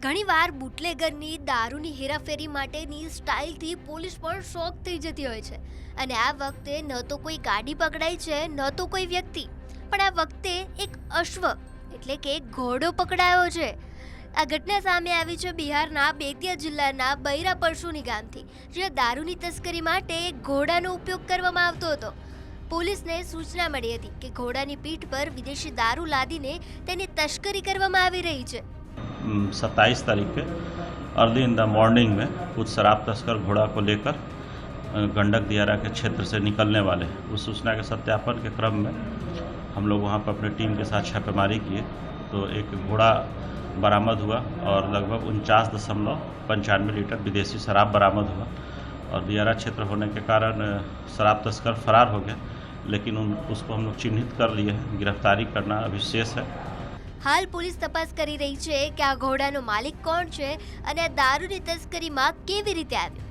ઘણીવાર બુટલેગરની દારૂની હેરાફેરી માટેની સ્ટાઇલથી પોલીસ પણ શોક થઈ જતી હોય છે અને આ વખતે ન તો કોઈ ગાડી પકડાઈ છે ન તો કોઈ વ્યક્તિ, પણ આ વખતે એક અશ્વ એટલે કે એક ઘોડો પકડાયો છે। આ ઘટના સામે આવી છે બિહારના બેતિયા જિલ્લાના બૈરા પરસુની ગામથી, જ્યાં દારૂની તસ્કરી માટે એક ઘોડાનો ઉપયોગ કરવામાં આવતો હતો। પોલીસને સૂચના મળી હતી કે ઘોડાની પીઠ પર વિદેશી દારૂ લાદીને તેની તસ્કરી કરવામાં આવી રહી છે। 27 तारीख के अर्ली इन द मॉर्निंग में कुछ शराब तस्कर घोड़ा को लेकर गंडक दियारा के क्षेत्र से निकलने वाले, उस सूचना के सत्यापन के क्रम में हम लोग वहाँ पर अपनी टीम के साथ छापेमारी किए तो एक घोड़ा बरामद हुआ और लगभग 49.95 लीटर विदेशी शराब बरामद हुआ और दियारा क्षेत्र होने के कारण शराब तस्कर फरार हो गया, लेकिन उसको हम लोग चिन्हित कर लिए हैं। गिरफ्तारी करना अभी शेष है। हाल પોલીસ તપાસ કરી રહી છે કે આ ઘોડાનો માલિક કોણ છે અને આ દારૂની તસ્કરીમાં કેવી રીતે આવ્યો।